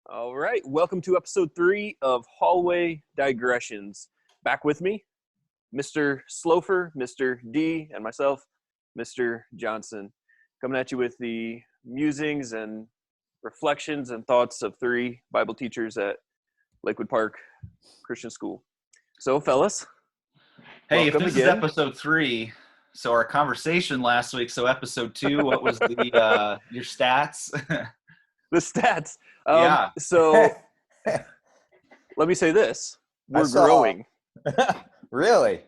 All right, welcome to episode 3 of Hallway Digressions. Back with me, Mr. Slofer, Mr. D, and myself, Mr. Johnson, coming at you with the musings and reflections and thoughts of 3 Bible teachers at Lakewood Park Christian School. So, fellas, hey, if welcome this again. is episode 3, so our conversation last week, so episode 2, what was the your stats? The stats. Yeah. So, let me say this: we're growing. Really?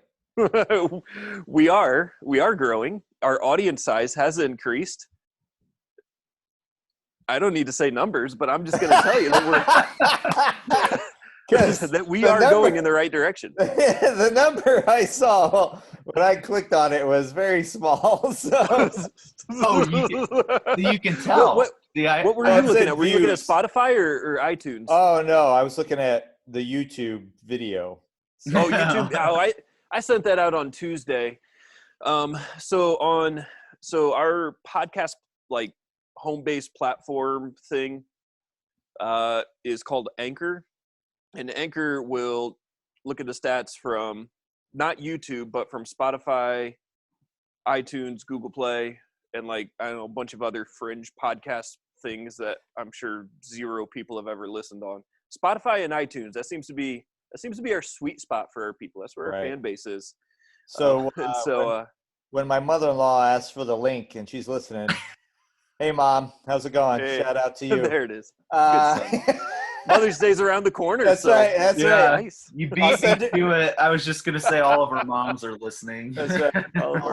we are growing. Our audience size has increased. I don't need to say numbers, but I'm just going to tell you that we are going in the right direction. The number I saw when I clicked on it was very small. So You can tell. What were you looking at? Were you looking at Spotify or iTunes? Oh no, I was looking at the YouTube video. Oh, YouTube. Oh, I sent that out on Tuesday. So our podcast like home-based platform thing is called Anchor, and Anchor will look at the stats from not YouTube but from Spotify, iTunes, Google Play, and like I don't know a bunch of other fringe podcast things that I'm sure 0 people have ever listened on. Spotify and iTunes, that seems to be our sweet spot for our people. That's where our fan base is. So, when my mother-in-law asked for the link and she's listening, hey mom, how's it going? Hey, shout out to you. There it is. Mother's Day's around the corner. That's so. right. That's right. Nice. You beat me to it. I was just going to say all of our moms are listening. That's right.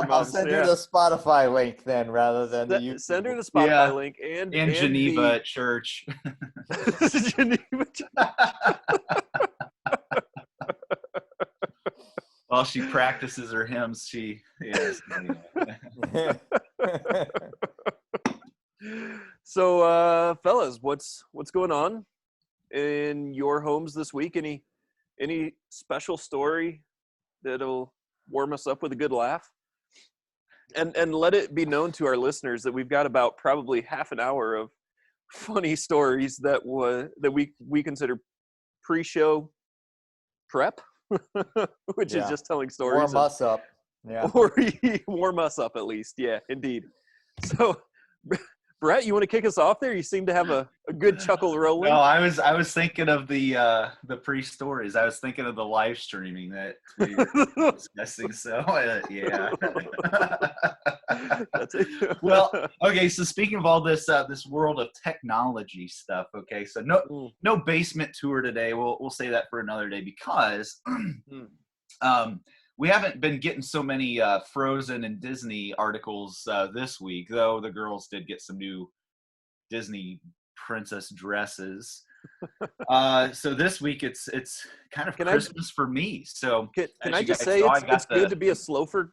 I'll send her the Spotify link then rather than the YouTube. Send her the Spotify link and Geneva at church. Geneva. While she practices her hymns, So, fellas, what's going on in your homes this week? Any special story that'll warm us up with a good laugh? And let it be known to our listeners that we've got about probably half an hour of funny stories that we consider pre-show prep, which is just telling stories. Warm us up. Yeah. Or warm us up at least. Yeah, indeed. So, Brett, you want to kick us off there? You seem to have a good chuckle rolling. No, I was thinking of the pre-stories. I was thinking of the live streaming that we were discussing. So yeah. Well, okay. So speaking of all this this world of technology stuff, okay. So no basement tour today. We'll say that for another day because we haven't been getting so many Frozen and Disney articles this week, though the girls did get some new Disney princess dresses. So this week it's kind of Christmas for me. So can I just say it's good to be a Slofer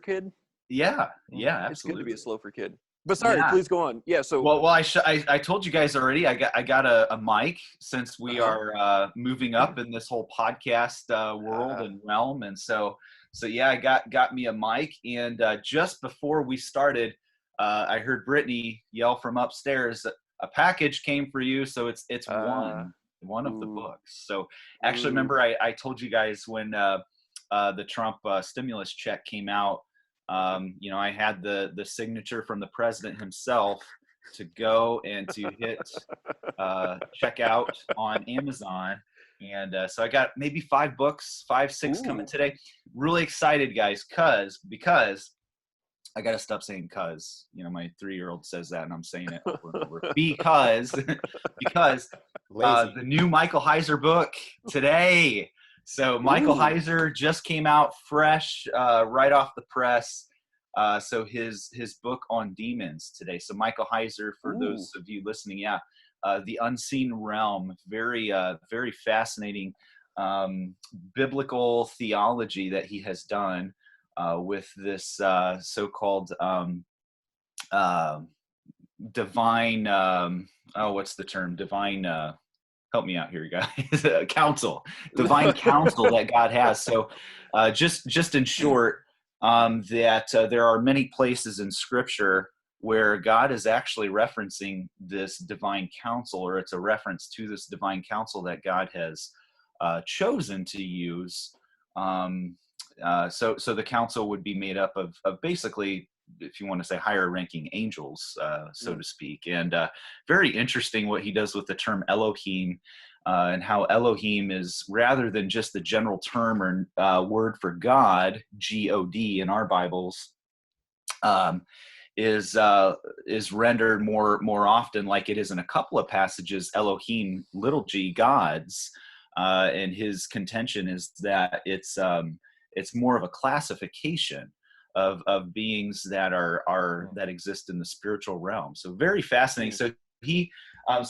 kid? Yeah, absolutely. It's good to be a Slofer kid. But sorry, please go on. Yeah. So well, I told you guys already. I got a mic since we are moving up in this whole podcast world and realm, and so yeah, I got me a mic. And just before we started, I heard Brittany yell from upstairs, "A package came for you." So it's one of the books. So actually, remember I told you guys when the Trump stimulus check came out. I had the signature from the president himself to go and to hit check out on Amazon. And so I got maybe 5 books, 5, 6 coming today. Really excited, guys, because I got to stop saying cuz. My 3-year-old says that and I'm saying it over and over. Because the new Michael Heiser book today. So Michael Heiser just came out fresh, right off the press. So his book on demons today. So Michael Heiser, for those of you listening, The Unseen Realm, very very fascinating biblical theology that he has done with this so-called divine. What's the term? Divine. Help me out here, guys. Counsel, divine counsel that God has. So, just in short, that there are many places in Scripture where God is actually referencing this divine counsel, or it's a reference to this divine counsel that God has chosen to use. So the council would be made up of basically, if you want to say, higher ranking angels, so to speak. And very interesting what he does with the term Elohim, and how Elohim is, rather than just the general term or word for God, G-O-D in our Bibles, is rendered more often, like it is in a couple of passages, Elohim, little g, gods. And his contention is that it's more of a classification of beings that that exist in the spiritual realm. So very fascinating. So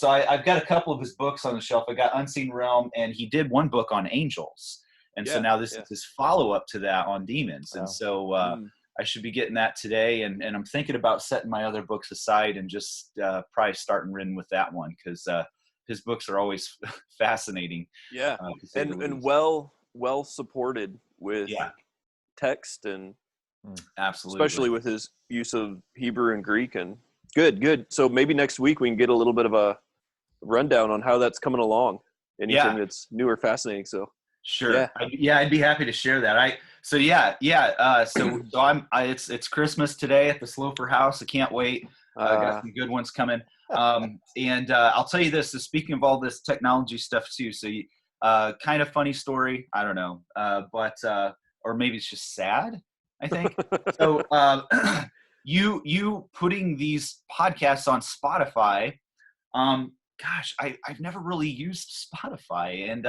I've got a couple of his books on the shelf. I got Unseen Realm, and he did one book on angels. And so now this is his follow-up to that on demons. And so I should be getting that today. And I'm thinking about setting my other books aside and just probably starting in with that one, because his books are always fascinating. Yeah, and well supported with text, and absolutely, especially with his use of Hebrew and Greek. And good. So maybe next week we can get a little bit of a rundown on how that's coming along. Anything that's new or fascinating. So sure, I'd be happy to share that. So it's Christmas today at the Sloper House. I can't wait. I got some good ones coming. And I'll tell you this, so speaking of all this technology stuff too, so kind of funny story, I don't know, but or maybe it's just sad, I think. So you putting these podcasts on Spotify, gosh, I've never really used Spotify, and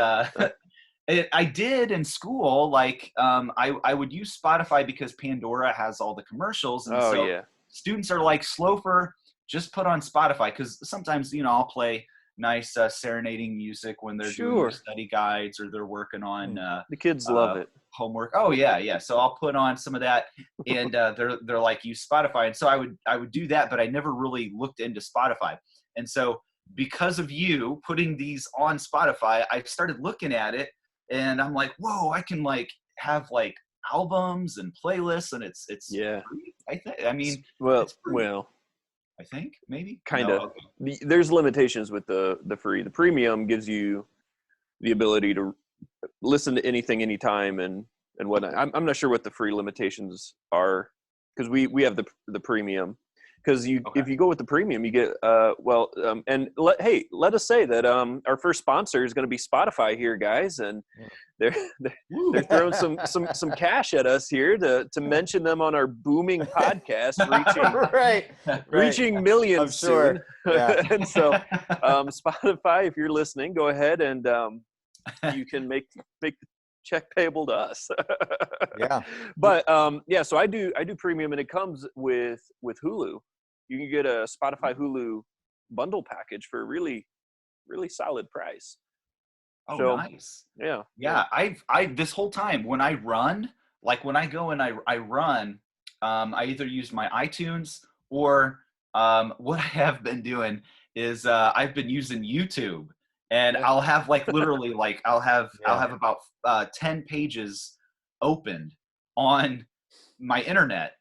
I did in school. Like I would use Spotify because Pandora has all the commercials, and students are like, Sloper, just put on Spotify, because sometimes I'll play nice serenading music when they're doing their study guides, or they're working on the kids love it, homework. So I'll put on some of that, and they're like, use Spotify. And so I would do that, but I never really looked into Spotify. And so because of you putting these on Spotify, I started looking at it, and I'm like, whoa, I can like have like albums and playlists, and it's free, I think. I mean, I think maybe kind of. There's limitations with the free. The premium gives you the ability to listen to anything, anytime, and whatnot. I'm not sure what the free limitations are, because we have the premium. Because if you go with the premium, you get let us say that our first sponsor is going to be Spotify here, guys, and they're throwing some cash at us here to mention them on our booming podcast, reaching millions soon. And so Spotify, if you're listening, go ahead and you can make the check payable to us. But so I do premium, and it comes with Hulu. You can get a Spotify Hulu bundle package for a really, really solid price. Nice. Yeah. I've this whole time when I run, like when I go and I run, I either use my iTunes, or what I have been doing is I've been using YouTube, and I'll have like literally like I'll have about 10 pages opened on my internet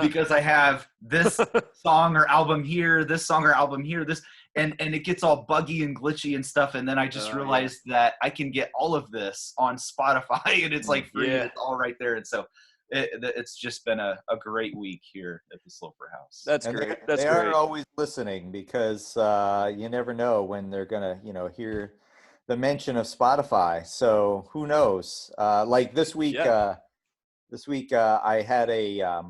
because I have this song or album here, this song or album here, this, and it gets all buggy and glitchy and stuff. And then I just realized that I can get all of this on Spotify, and it's like free. It's all right there. And so it's just been a great week here at the Sloper House. That's great. They aren't always listening, because you never know when they're gonna hear the mention of Spotify. So who knows? Like this week. This week, I had a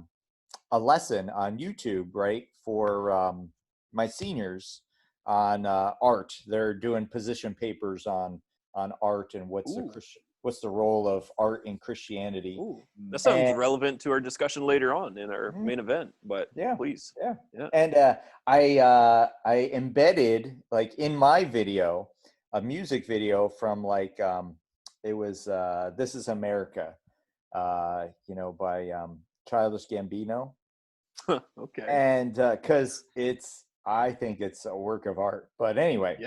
lesson on YouTube, right, for my seniors on art. They're doing position papers on art and what's the role of art in Christianity. Ooh, that sounds relevant to our discussion later on in our main event. But please, And I embedded, like, in my video, a music video from like it was This Is America. By Childish Gambino. Okay. And because I think it's a work of art. But anyway.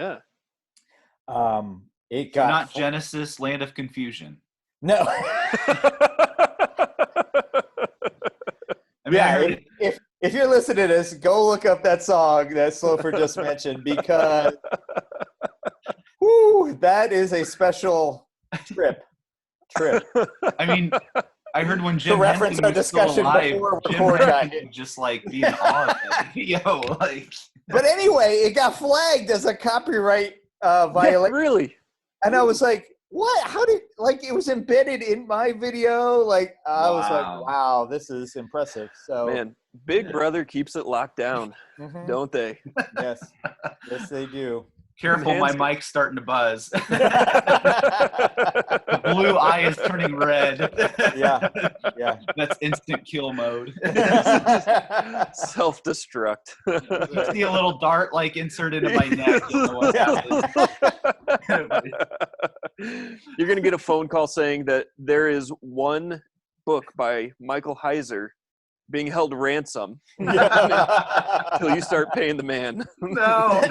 It got not Genesis, Land of Confusion. No. I mean, if you're listening to this, go look up that song that Sloper just mentioned, because whoo, that is a special trip. I mean, I heard when To Jim reference Henson our was still discussion alive, before Jim record got Henson hit. would just like be in awe of that video. Like, But anyway, it got flagged as a copyright violation. Really? And I was like, what? How did, like, it was embedded in my video? Like, I was like, Wow. wow, this is impressive. So, Man, Big Brother keeps it locked down, mhm, don't they? yes, they do. careful, my Hands- mic's starting to buzz. The blue eye is turning red. Yeah. That's instant kill mode. Self-destruct. You see a little dart like inserted into my neck. You know what's happening. You're going to get a phone call saying that there is one book by Michael Heiser being held ransom until you start paying the man. No.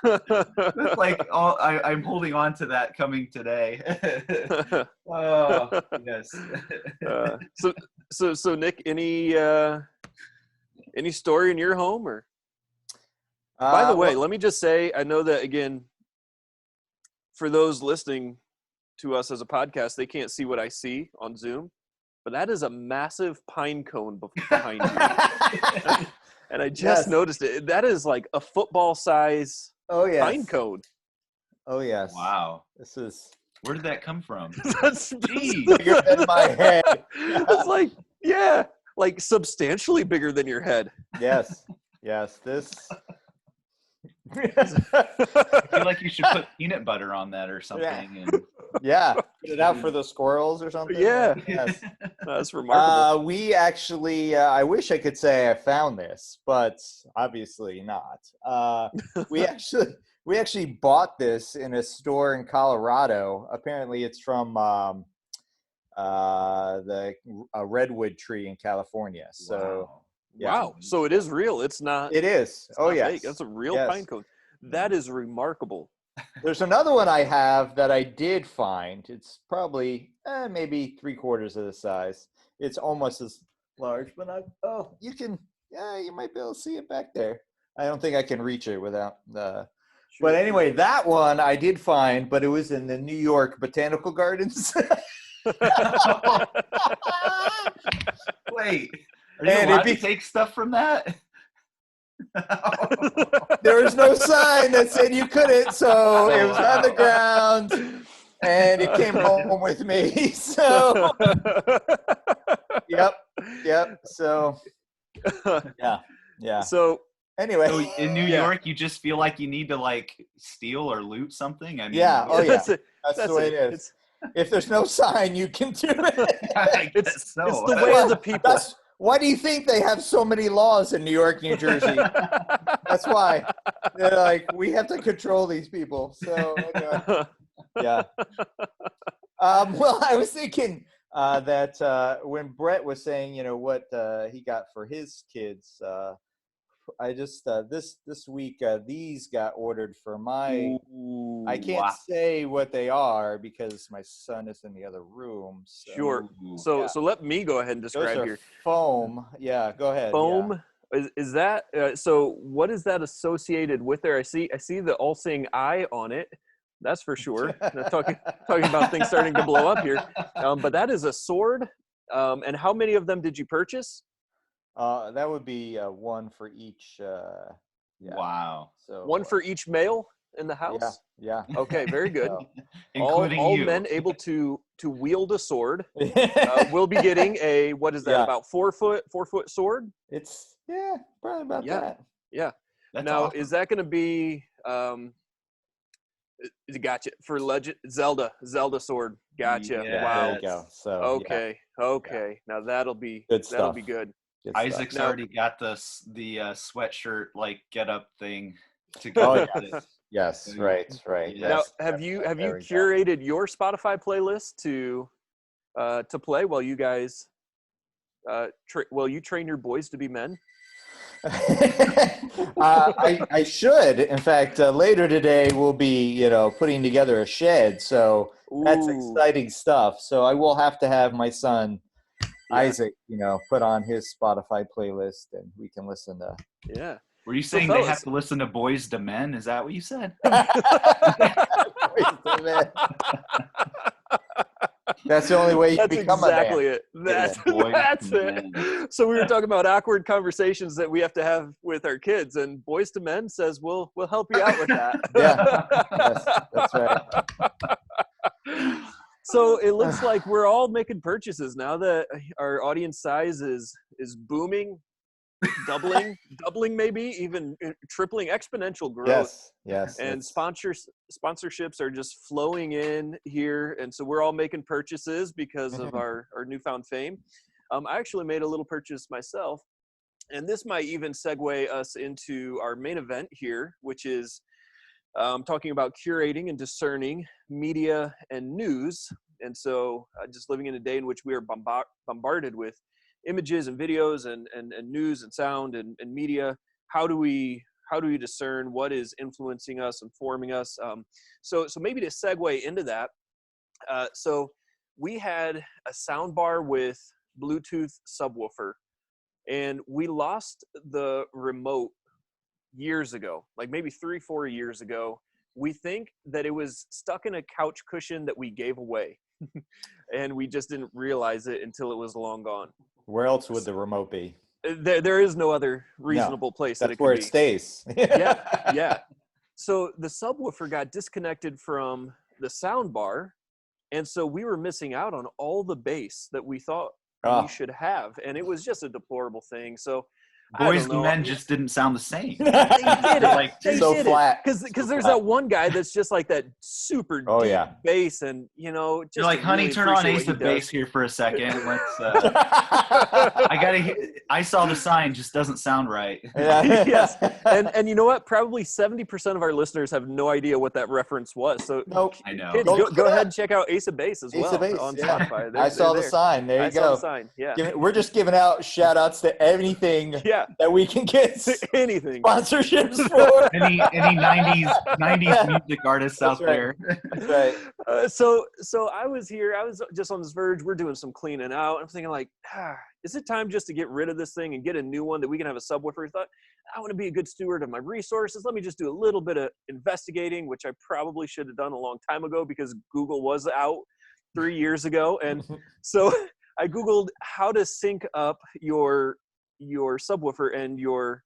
That's like I'm holding on to that coming today. Oh yes. So Nick, any story in your home? Or by the way, well, let me just say, I know that, again, for those listening to us as a podcast, they can't see what I see on Zoom, but that is a massive pine cone behind you. And I just noticed it. That is like a football size pine cone. Oh yes. Wow. This is Where did that come from? That's bigger than my head. It's like, yeah, like substantially bigger than your head. Yes. This. I feel like you should put peanut butter on that or something. And Yeah. Put it out for the squirrels or something. Yeah. Yes. That's remarkable. We actually, I wish I could say I found this, but obviously not. We actually bought this in a store in Colorado. Apparently it's from the redwood tree in California. So Wow. So it is real. It's not. it is. It's Oh not yes. fake. That's a real Yes. pine cone. That is remarkable. There's another one I have that I did find. It's probably maybe 3/4 of the size. It's almost as large, but you can, you might be able to see it back there. I don't think I can reach it without the. Sure. But anyway, that one I did find, but it was in the New York Botanical Gardens. wait, are you And allowed to take stuff from that? There was no sign that said you couldn't, so it was on the ground, and it came home with me. So, yep. So, yeah. So Anyway, So in New York, you just feel like you need to like steal or loot something. I mean, yeah. Oh, yeah. That's That's the way it is. If there's no sign, you can do it. I guess It's so. the way of the people. Why do you think they have so many laws in New York, New Jersey? That's why. They're like, we have to control these people. So, anyway, yeah. Well, I was thinking that when Brett was saying, what he got for his kids, I just this week these got ordered for my. I can't say what they are because my son is in the other room. So. Sure. So let me go ahead and describe Those are here. foam. Yeah, go ahead. Foam. Yeah. Is that so? What is that associated with there? I see the all-seeing eye on it. That's for sure. talking about things starting to blow up here. But that is a sword. And how many of them did you purchase? That would be one for each. Wow. So One for each male in the house. Yeah. Okay, very good. So. Including all you. men able to wield a sword will be getting a, what is that? Yeah. About 4 foot sword. It's probably about Yeah. that. Yeah. That's Now, awesome. is that going to be? Gotcha. For Legend Zelda sword. Gotcha. Yeah. Wow. There you go. So Okay. Now that'll be Good that'll stuff. be good. Good Isaac's stuff. already got the sweatshirt like get up thing to go. Oh, with it. Yes. Right. Yeah. Now, Yes. have you There we go. curated your Spotify playlist to play while you guys will you train your boys to be men? I should. In fact, later today we'll be, putting together a shed. So that's Ooh. exciting stuff. So I will have to have my son Isaac, put on his Spotify playlist and we can listen to. Yeah. Were you saying they have to listen to Boys to Men? Is that what you said? Boys to Men. That's the only way you become exactly a man. that's it. So we were talking about awkward conversations that we have to have with our kids, and Boys to Men says we'll help you out with that. Yes, that's right. So it looks like we're all making purchases now that our audience size is booming, doubling maybe, even tripling, exponential growth. Yes. And sponsorships are just flowing in here, and so we're all making purchases because of our newfound fame. I actually made a little purchase myself, and this might even segue us into our main event here, which is talking about curating and discerning media and news. And so just living in a day in which we are bombarded with images and videos and news and sound and media, how do we discern what is influencing us, informing us? So maybe to segue into that, so we had a sound bar with Bluetooth subwoofer, and we lost the remote years ago, like maybe 3-4 years ago. We think that it was stuck in a couch cushion that we gave away, and we just didn't realize it until it was long gone. Where else would the remote be? There is no other reasonable place that it could where be. it stays. Yeah. So the subwoofer got disconnected from the sound bar, and so we were missing out on all the bass that we thought we should have, and it was just a deplorable thing. So Boys to Men just didn't sound the same. They did it. Like they so did flat. Because there's that one guy that's just like that super deep bass, and just you're like, honey, really turn on appreciate Ace what of he does. Base here for a second. Let's. I saw the sign. Just doesn't sound right. Yes, and you know what? Probably 70% of our listeners have no idea what that reference was. So I know. Kids, go ahead and check out Ace of Base as Ace well of Base, on Spotify. I saw the sign. There you go. I saw the sign. Yeah. We're just giving out shout outs to anything that we can get anything sponsorships for. Any 90s music artists out there. That's right. So I was here. I was just on this verge. We're doing some cleaning out. I'm thinking like, is it time just to get rid of this thing and get a new one that we can have a subwoofer? I thought, I want to be a good steward of my resources. Let me just do a little bit of investigating, which I probably should have done a long time ago because Google was out 3 years ago. And so I Googled how to sync up your subwoofer and your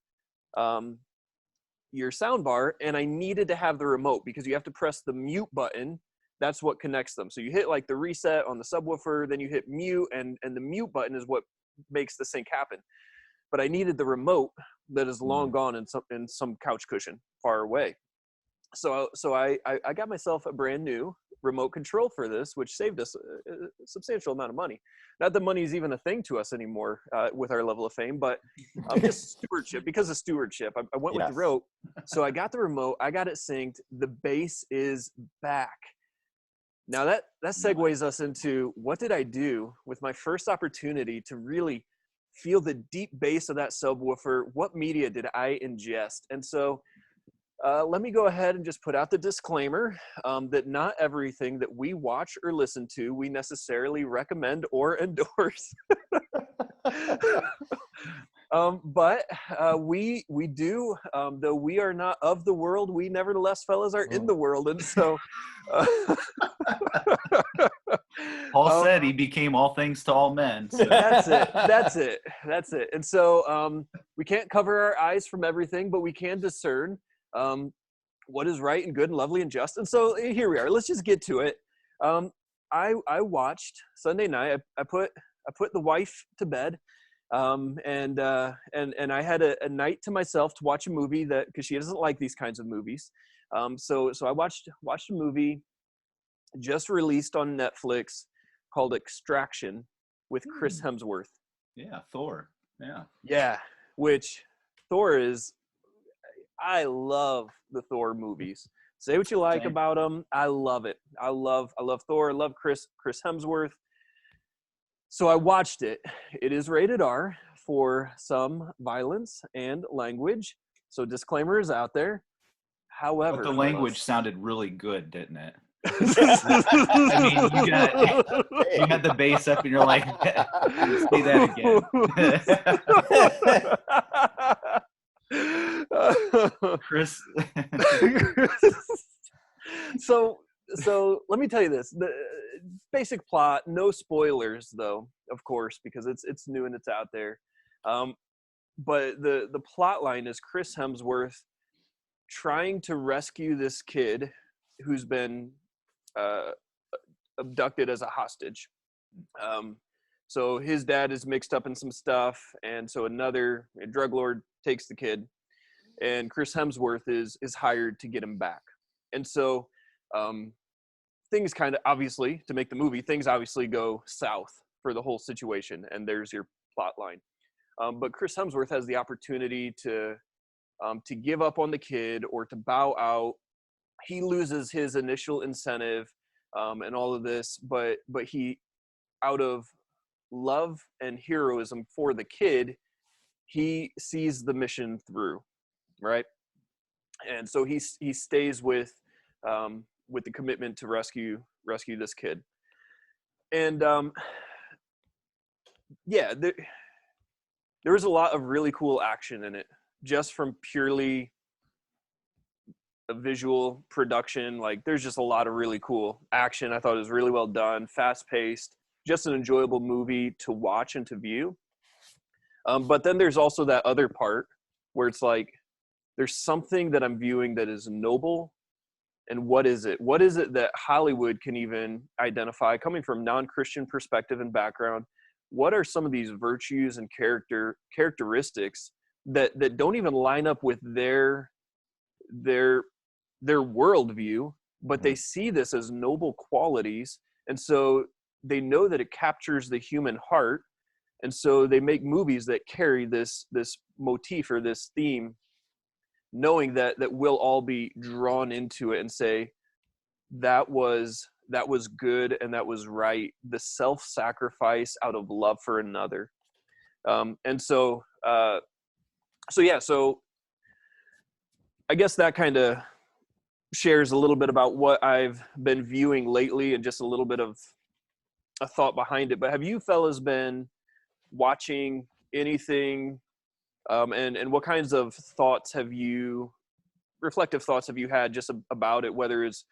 sound bar, and I needed to have the remote because you have to press the mute button. That's what connects them. So you hit like the reset on the subwoofer, then you hit mute, and the mute button is what makes the sync happen. But I needed the remote that is long gone in some couch cushion far away. So I got myself a brand new remote control for this, which saved us a substantial amount of money. Not that money is even a thing to us anymore with our level of fame, but just stewardship. Because of stewardship, I went with the rope. So I got the remote. I got it synced. The bass is back. Now that segues us into what did I do with my first opportunity to really feel the deep bass of that subwoofer? What media did I ingest? And so let me go ahead and just put out the disclaimer that not everything that we watch or listen to we necessarily recommend or endorse. But we do, though we are not of the world, we nevertheless, fellas, are in the world. And so Paul said he became all things to all men. So. That's it. And so we can't cover our eyes from everything, but we can discern what is right and good and lovely and just. And so here we are. Let's just get to it. I watched Sunday night. I put the wife to bed, and I had a night to myself to watch a movie because she doesn't like these kinds of movies. So I watched a movie just released on Netflix called Extraction with Chris Hemsworth. Yeah, Thor. Yeah, which Thor is. I love the Thor movies. Say what you like about them. I love it. I love Thor. I love Chris Hemsworth. So I watched it. It is rated R for some violence and language. So disclaimer is out there. However, but the language sounded really good, didn't it? I mean, you got the bass up, and you're like, say that again. Chris. So let me tell you this: the basic plot, no spoilers, though, of course, because it's new and it's out there. But the plot line is Chris Hemsworth trying to rescue this kid who's been abducted as a hostage. So his dad is mixed up in some stuff, and so a drug lord takes the kid, and Chris Hemsworth is hired to get him back. And so things kind of, obviously, to make the movie, things obviously go south for the whole situation, and there's your plot line. But Chris Hemsworth has the opportunity to give up on the kid or to bow out. He loses his initial incentive and all of this, but he, out of love and heroism for the kid, he sees the mission through, right? And so he stays with the commitment to rescue this kid. And yeah, there was a lot of really cool action in it, just from purely a visual production. Like, there's just a lot of really cool action. I thought it was really well done, fast paced, just an enjoyable movie to watch and to view. But then there's also that other part where it's like, there's something that I'm viewing that is noble. And what is it? What is it that Hollywood can even identify, coming from non-Christian perspective and background? What are some of these virtues and characteristics that don't even line up with their worldview, but they see this as noble qualities, and so they know that it captures the human heart, and so they make movies that carry this motif or this theme, knowing that we'll all be drawn into it and say, that was good and that was right. The self-sacrifice out of love for another. And so I guess that kind of shares a little bit about what I've been viewing lately and just a little bit of a thought behind it. But have you fellas been watching anything? And what kinds of reflective thoughts have you had just about it, whether it's,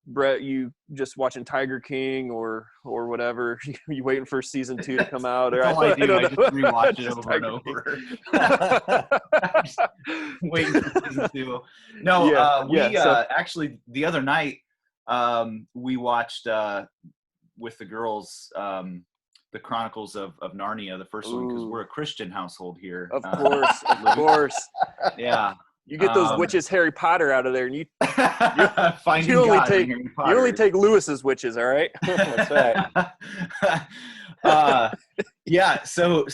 Brett, you just watching Tiger King or whatever, you waiting for season 2 to come out? Or That's all I do. I just rewatch it over and over. Waiting for season 2. No, actually the other night we watched with the girls the Chronicles of Narnia, the first one, because we're a Christian household here. Of course. Yeah. You get those witches Harry Potter out of there, and you only take Lewis's witches, all right? That's right. Yeah. So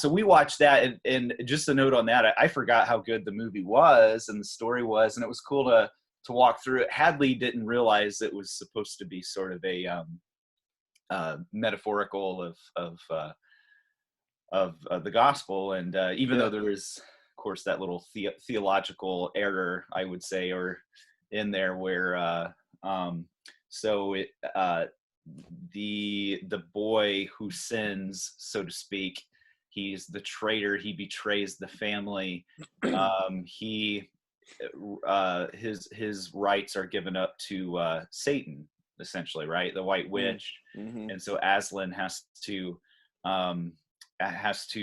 we watched that, and just a note on that, I forgot how good the movie was and the story was, and it was cool to walk through it. Hadley didn't realize it was supposed to be sort of a metaphorical of the gospel, and even though there is, of course, that little theological error, I would say, or in there where the boy who sins, so to speak, he's the traitor. He betrays the family. His rights are given up to Satan, essentially, right? The White Witch. Mm-hmm. And so Aslan has to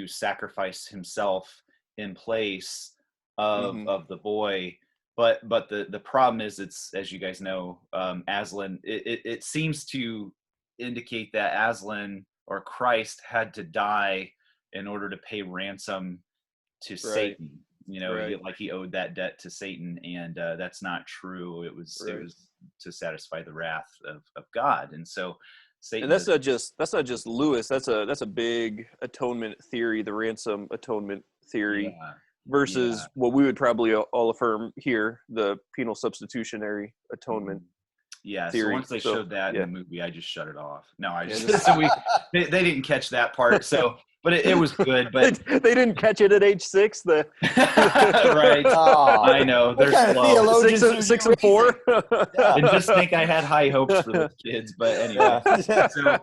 sacrifice himself in place of the boy, but the problem is, it's, as you guys know, Aslan, it seems to indicate that Aslan, or Christ, had to die in order to pay ransom to Satan, like he owed that debt to Satan, and that's not true. It was to satisfy the wrath of God. And so Satan, and that's not just Lewis, that's a big atonement theory, the ransom atonement theory, versus what we would probably all affirm here, the penal substitutionary atonement theory. So once they showed that in the movie, I just shut it off. No, they didn't catch that part. So but it was good. But they didn't catch it at age 6. right, Oh, I know what they're kind of slow. theologians are Six you and 4. And just think I had high hopes for those kids, but anyway. Yeah. So,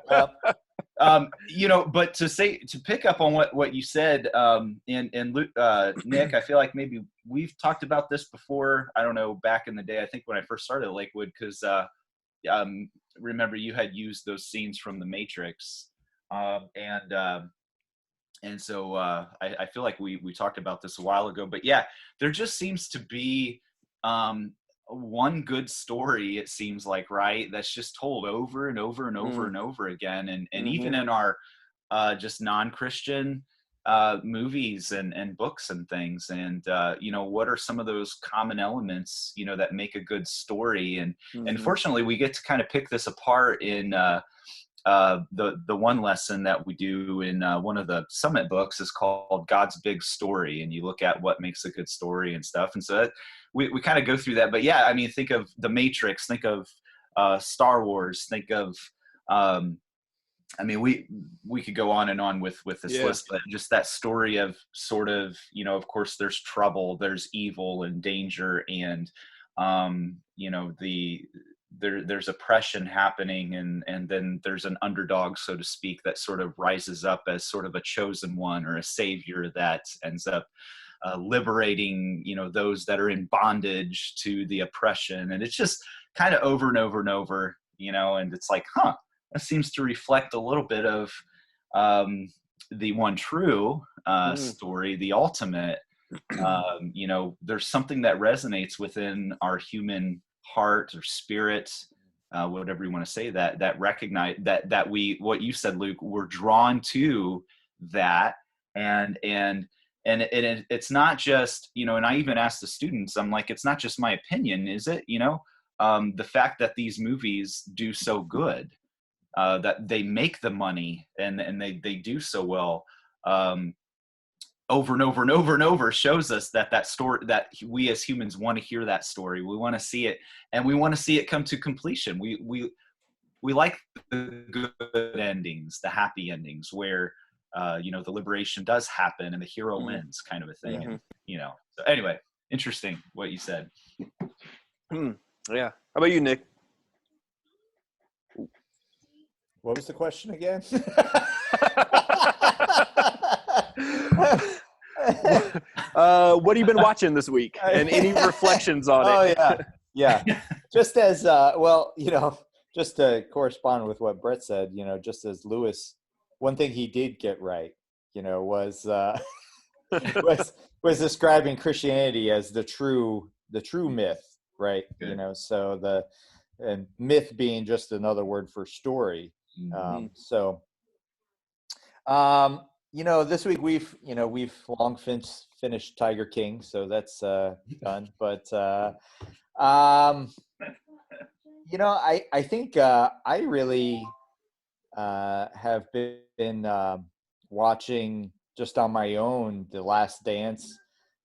Well, but to pick up on what you said, and Luke, Nick, I feel like maybe we've talked about this before. I don't know, back in the day, I think when I first started at Lakewood, because remember you had used those scenes from The Matrix, and so I feel like we talked about this a while ago. But yeah, there just seems to be one good story, it seems like, right, that's just told over and over and over and over again, and even in our just non-Christian movies and books and things. And what are some of those common elements that make a good story? And fortunately we get to kind of pick this apart in the one lesson that we do in one of the summit books is called God's Big Story, and you look at what makes a good story and stuff. And so we kind of go through that. But yeah, I mean, think of The Matrix, think of Star Wars, think of I mean, we could go on and on with this list, but just that story of sort of, of course there's trouble, there's evil and danger, and there's oppression happening, and then there's an underdog, so to speak, that sort of rises up as sort of a chosen one or a savior that ends up liberating those that are in bondage to the oppression. And it's just kind of over and over and over, and it's like, that seems to reflect a little bit of the one true story, the ultimate. There's something that resonates within our human heart or spirit, whatever you want to say, that recognize that we, what you said, Luke, we're drawn to that, and it's not just, and I even asked the students, I'm like, it's not just my opinion, is it? The fact that these movies do so good, that they make the money and they do so well, over and over and over and over, shows us that story, that we as humans want to hear that story. We want to see it, and we want to see it come to completion. We like the good endings, the happy endings, where the liberation does happen and the hero wins, kind of a thing. And so anyway, interesting what you said. Yeah. How about you, Nick? what was the question again? What have you been watching this week, and any reflections on it? Yeah. Just as just to correspond with what Brett said, just as Lewis, one thing he did get right, was was describing Christianity as the true myth, right? Good. So and myth being just another word for story. This week we've long finished Tiger King, so that's done. But I think I really have been watching just on my own The Last Dance,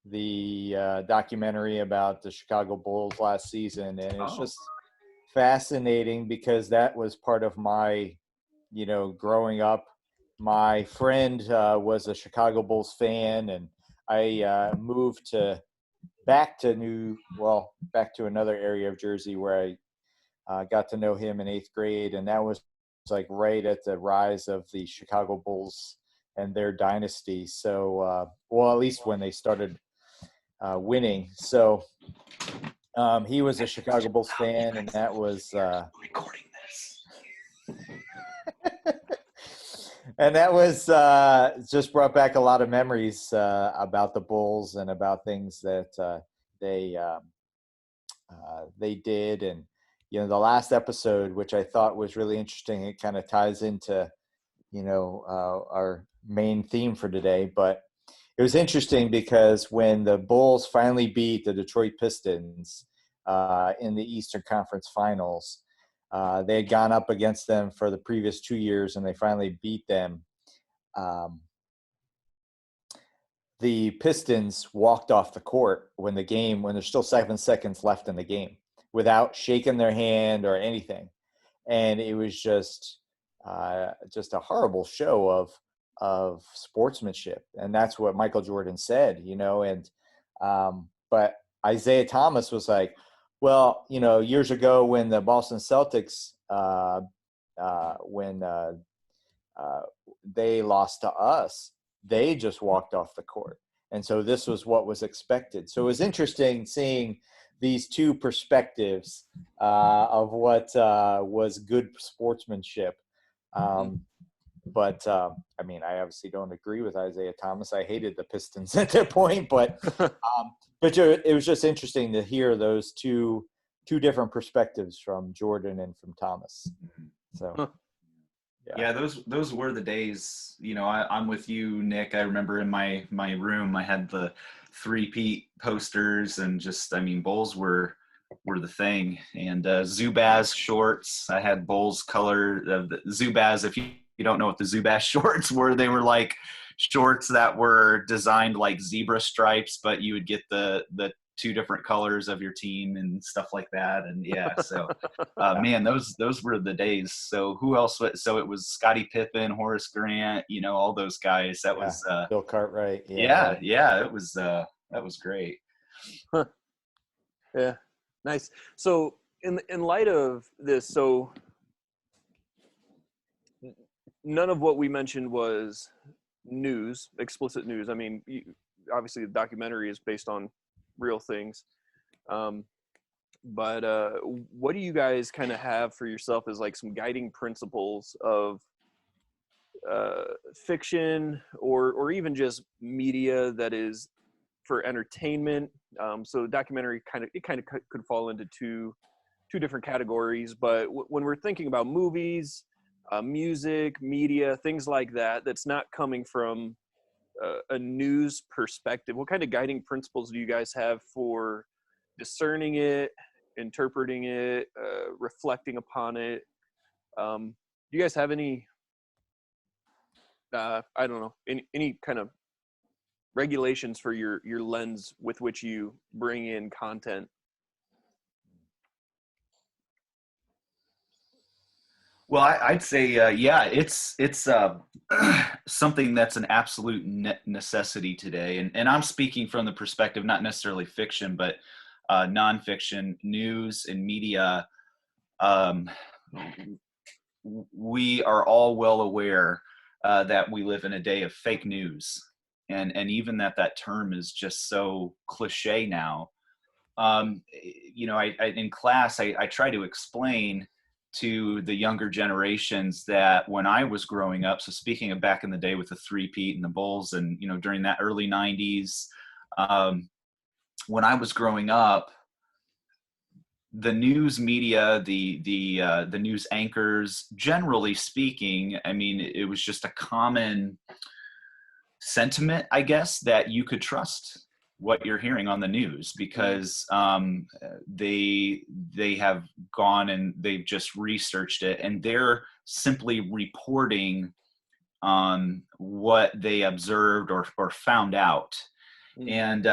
the documentary about the Chicago Bulls last season, and it's just fascinating because that was part of my growing up. My friend was a Chicago Bulls fan, and I moved back to another area of Jersey where I got to know him in 8th grade, and that was like right at the rise of the Chicago Bulls and their dynasty. So, at least when they started winning. So he was a Chicago Bulls fan, and that was recording this. And that was just brought back a lot of memories about the Bulls and about things that they did. And the last episode, which I thought was really interesting, it kind of ties into our main theme for today. But it was interesting because when the Bulls finally beat the Detroit Pistons in the Eastern Conference Finals, they had gone up against them for the previous 2 years, and they finally beat them. The Pistons walked off the court when there's still 7 seconds left in the game, without shaking their hand or anything. And it was just a horrible show of of sportsmanship. And that's what Michael Jordan said, and but Isaiah Thomas was like, well, years ago when the Boston Celtics, when they lost to us, they just walked off the court. And so this was what was expected. So it was interesting seeing these two perspectives of what was good sportsmanship. But I mean, I obviously don't agree with Isaiah Thomas. I hated the Pistons at that point, but it was just interesting to hear those two different perspectives from Jordan and from Thomas. So. Yeah, those were the days. I'm with you, Nick. I remember in my room, I had the three-peat posters, and Bulls were the thing. And Zubaz shorts. I had Bulls color of the Zubaz. If you don't know what the Zubaz shorts were, they were like shorts that were designed like zebra stripes, but you would get the two different colors of your team and stuff like that. And so man, those were the days. So who else? So it was Scottie Pippen, Horace Grant, all those guys. That was Bill Cartwright. Yeah, it was that was great. Huh. Yeah, nice. So in light of this, so none of what we mentioned was news, explicit news. I mean, obviously the documentary is based on real things. But what do you guys kind of have for yourself as like some guiding principles of fiction or even just media that is for entertainment? So documentary kind of could fall into two different categories, but when we're thinking about movies, music, media, things like that, that's not coming from a news perspective, what kind of guiding principles do you guys have for discerning it, interpreting it, reflecting upon it? Do you guys have any, I don't know, any kind of regulations for your lens with which you bring in content? Well, I'd say, it's something that's an absolute necessity today. And I'm speaking from the perspective, not necessarily fiction, but nonfiction, news and media. We are all well aware that we live in a day of fake news. And even that term is just so cliche now. In class, I try to explain to the younger generations that when I was growing up, so speaking of back in the day with the three-peat and the Bulls and, during that early 90s, when I was growing up, the news media, the news anchors, generally speaking, I mean, it was just a common sentiment, I guess, that you could trust what you're hearing on the news because they have gone and they've just researched it and they're simply reporting on what they observed or found out. And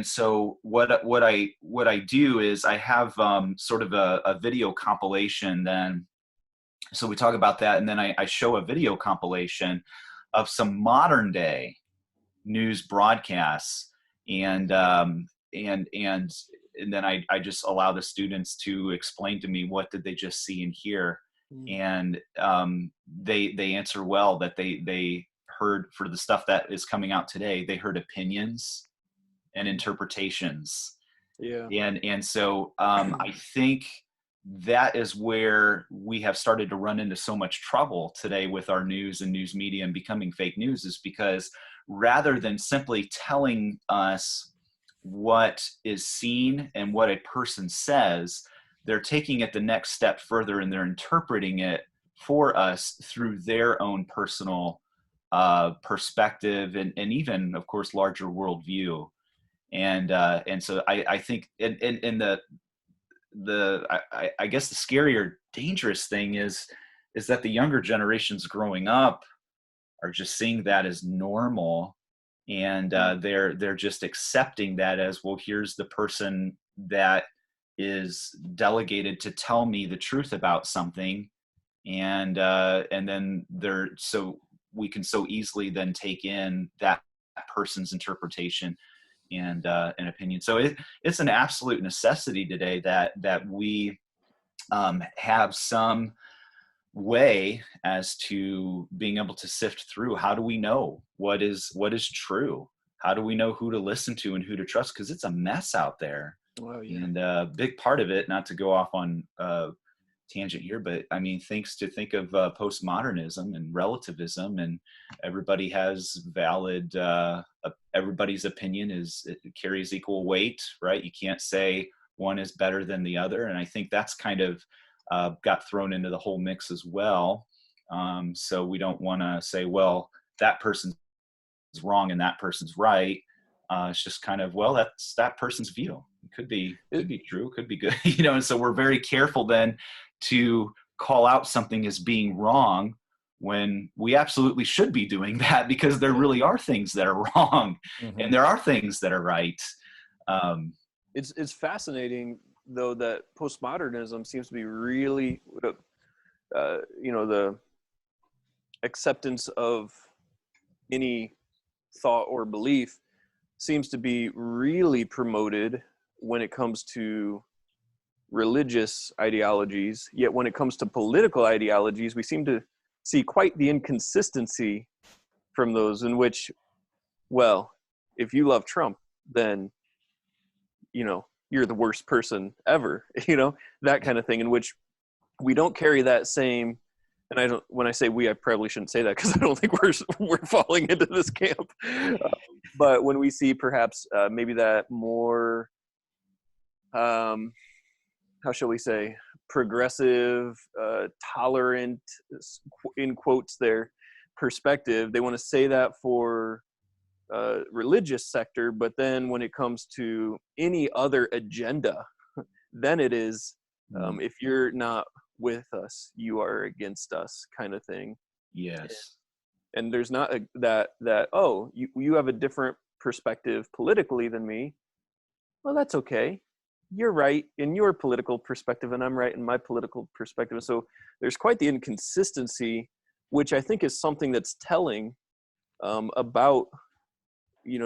so what I do is I have sort of a video compilation then. So we talk about that, and then I show a video compilation of some modern day news broadcasts, and then I just allow the students to explain to me what did they just see and hear, and they answer well that they heard, for the stuff that is coming out today, they heard opinions and interpretations. And so I think that is where we have started to run into so much trouble today with our news and news media and becoming fake news, is because rather than simply telling us what is seen and what a person says, they're taking it the next step further and they're interpreting it for us through their own personal perspective and even, of course, larger worldview. And so I think in I guess the scarier, dangerous thing is that the younger generations growing up are just seeing that as normal, and they're just accepting that as, well, here's the person that is delegated to tell me the truth about something, and then they're so we can so easily then take in that person's interpretation and an opinion. So it's an absolute necessity today that we have some way as to being able to sift through. How do we know what is true? How do we know who to listen to and who to trust? Because it's a mess out there. Oh, yeah. And a big part of it, not to go off on tangent here, but I mean, think of postmodernism and relativism, and everybody has valid, everybody's opinion it carries equal weight, right? You can't say one is better than the other. And I think that's kind of got thrown into the whole mix as well. So we don't want to say, well, that person's wrong and that person's right. It's just kind of, well, that's that person's view. It could be true, could be good, and so we're very careful then to call out something as being wrong when we absolutely should be doing that, because there really are things that are wrong and there are things that are right. It's fascinating though that postmodernism seems to be really, the acceptance of any thought or belief seems to be really promoted when it comes to religious ideologies. Yet when it comes to political ideologies, we seem to see quite the inconsistency from those, in which, well, if you love Trump, then, you're the worst person ever, that kind of thing, in which we don't carry that same, and when I say we, I probably shouldn't say that because I don't think we're falling into this camp. But when we see perhaps maybe that more, how shall we say, progressive, tolerant, in quotes there, perspective, they want to say that for religious sector, but then when it comes to any other agenda, then it is, if you're not with us, you are against us, kind of thing. Yes. And there's not that oh, you have a different perspective politically than me. Well, that's okay. You're right in your political perspective, and I'm right in my political perspective. So there's quite the inconsistency, which I think is something that's telling about,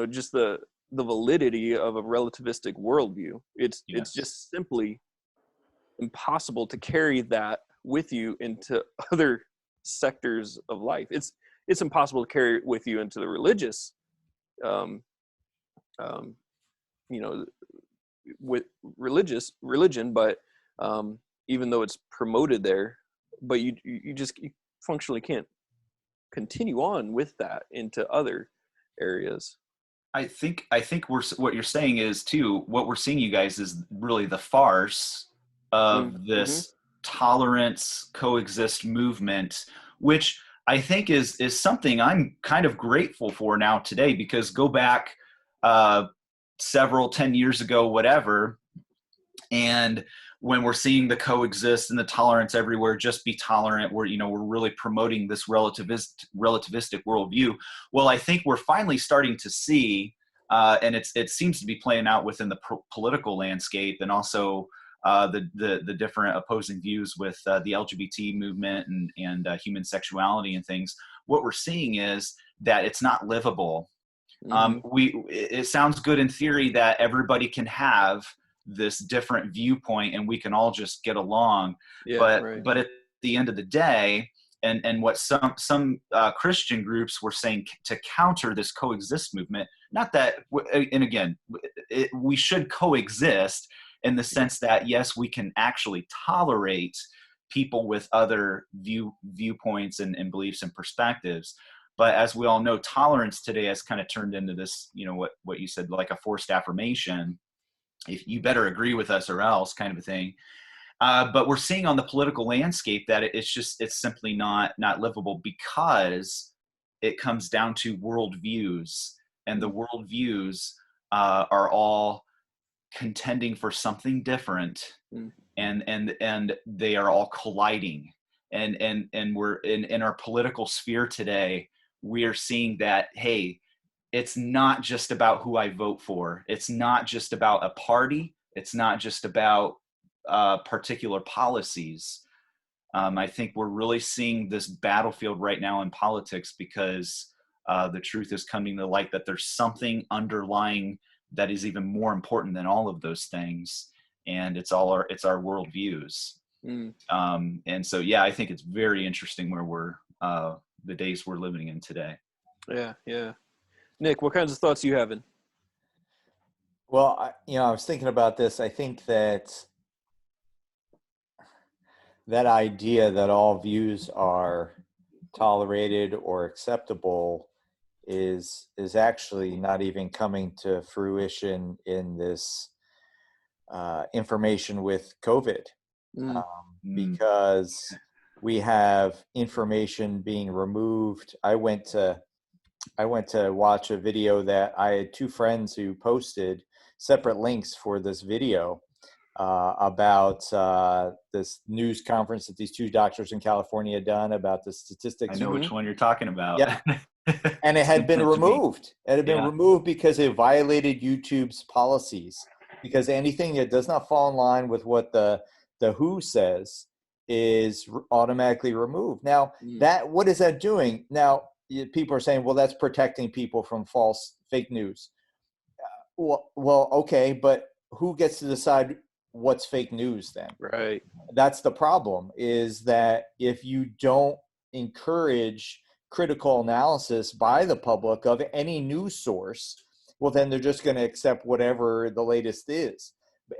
just the validity of a relativistic worldview. It's just simply impossible to carry that with you into other sectors of life. It's impossible to carry it with you into the religious, with religion, but even though it's promoted there, but you functionally can't continue on with that into other areas. I think what you're saying is too, what we're seeing, you guys, is really the farce of this tolerance coexist movement, which I think is something I'm kind of grateful for now today, because go back several 10 years ago, whatever, and when we're seeing the coexist and the tolerance everywhere, just be tolerant, we're really promoting this relativistic worldview. Well, I think we're finally starting to see, and it seems to be playing out within the political landscape, and also the different opposing views with the LGBT movement and human sexuality and things. What we're seeing is that it's not livable. It sounds good in theory that everybody can have this different viewpoint and we can all just get along, but at the end of the day, and what some Christian groups were saying to counter this coexist movement, not that, and again, we should coexist in the sense that, yes, we can actually tolerate people with other viewpoints and beliefs and perspectives. But as we all know, tolerance today has kind of turned into this, what you said, like a forced affirmation. If you better agree with us or else, kind of a thing. But we're seeing on the political landscape that it's simply not livable, because it comes down to worldviews, and the worldviews are all contending for something different, and they are all colliding. And we're in our political sphere today, we are seeing that, hey, it's not just about who I vote for. It's not just about a party. It's not just about particular policies. I think we're really seeing this battlefield right now in politics because the truth is coming to light that there's something underlying that is even more important than all of those things, and it's our worldviews. And so, yeah, I think it's very interesting where we're the days we're living in today. Yeah. Nick, what kinds of thoughts are you having? Well, I was thinking about this. I think that idea that all views are tolerated or acceptable is actually not even coming to fruition in this information with COVID, because we have information being removed. I went to watch a video that I had two friends who posted separate links for this video about this news conference that these two doctors in California had done about the statistics. I know which one you're talking about. Yeah. And it had been removed. It had been removed because it violated YouTube's policies, because anything that does not fall in line with what the WHO says is automatically removed. Now, what is that doing? Now, people are saying, well, that's protecting people from fake news. Well, okay, but who gets to decide what's fake news then? Right. That's the problem, is that if you don't encourage critical analysis by the public of any news source, well, then they're just going to accept whatever the latest is.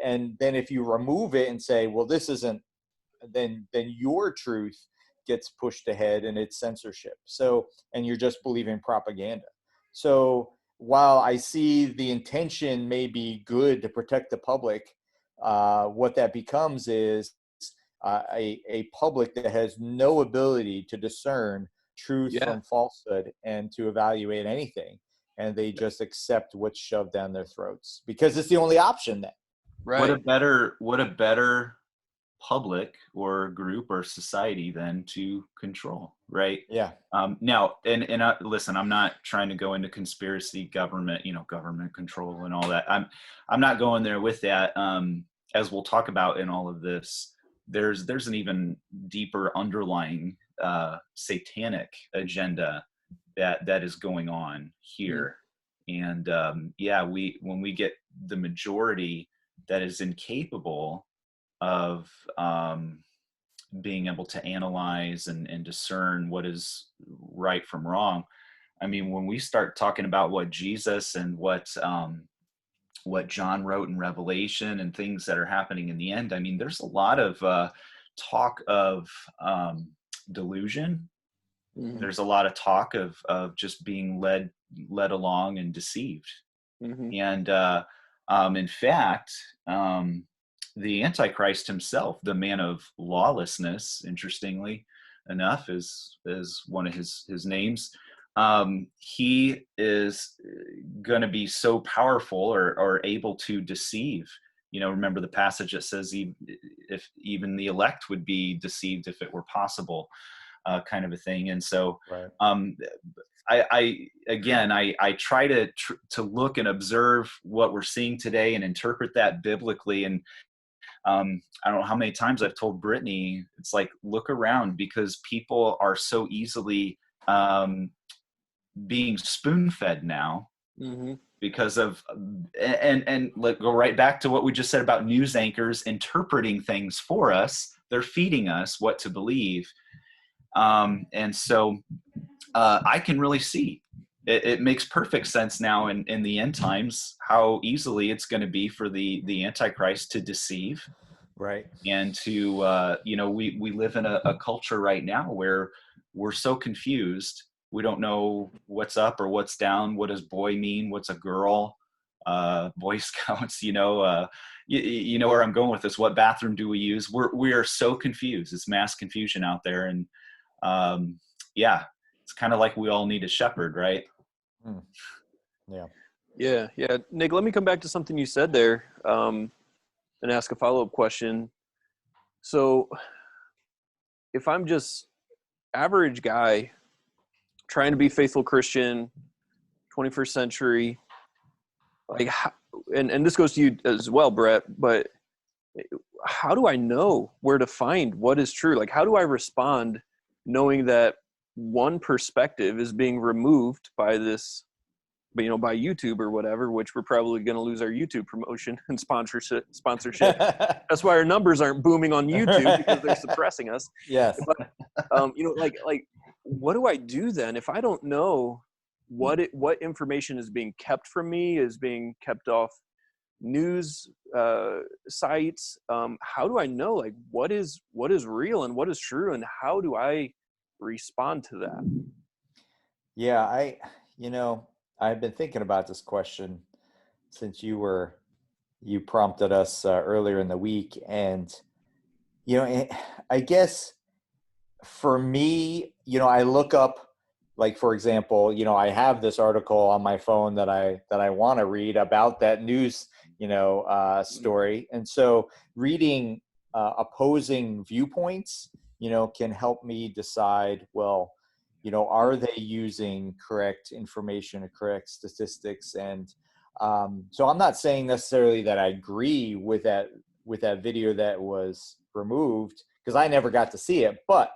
And then if you remove it and say, well, this isn't, then your truth gets pushed ahead and it's censorship. So, and you're just believing propaganda. So while I see the intention may be good to protect the public, what that becomes is a public that has no ability to discern truth from falsehood and to evaluate anything. And they just accept what's shoved down their throats because it's the only option then. Right. What a better public or group or society than to control, right? Yeah. Now, and listen, I'm not trying to go into conspiracy, government control and all that. I'm not going there with that. As we'll talk about in all of this, there's an even deeper underlying satanic agenda that is going on here. And when we get the majority that is incapable of being able to analyze and discern what is right from wrong. I mean, when we start talking about what Jesus and what John wrote in Revelation and things that are happening in the end, I mean, there's a lot of talk of delusion. There's a lot of talk of just being led along and deceived. And in fact, the Antichrist himself, the man of lawlessness, interestingly enough, is one of his names. He is going to be so powerful or able to deceive. Remember the passage that says if even the elect would be deceived if it were possible, kind of a thing. And so, I try to look and observe what we're seeing today and interpret that biblically. And I don't know how many times I've told Brittany, it's like, look around, because people are so easily being spoon-fed now because of, and let go right back to what we just said about news anchors interpreting things for us. They're feeding us what to believe. And so I can really see it makes perfect sense now in the end times how easily it's going to be for the Antichrist to deceive, right? And to we live in a culture right now where we're so confused. We don't know what's up or what's down. What does boy mean? What's a girl? Boy Scouts, you know where I'm going with this. What bathroom do we use? We are so confused. It's mass confusion out there, and it's kind of like we all need a shepherd, right? Yeah. Nick, let me come back to something you said there, and ask a follow-up question. So, if I'm just average guy trying to be faithful Christian, 21st century, like, and this goes to you as well, Brett, but how do I know where to find what is true? Like, how do I respond knowing that one perspective is being removed by this, by YouTube or whatever, which we're probably going to lose our YouTube promotion and sponsorship. That's why our numbers aren't booming on YouTube, because they're suppressing us. Yes. But, like, what do I do then if I don't know what information is being kept from me, is being kept off news sites? How do I know, like, what is real and what is true, and how do I respond to that? Yeah, I've been thinking about this question since you prompted us earlier in the week, and I guess for me, I look up, like, for example, I have this article on my phone that I want to read about that news, story. And so reading opposing viewpoints, can help me decide, well, are they using correct information or correct statistics? And so I'm not saying necessarily that I agree with that video that was removed, because I never got to see it. But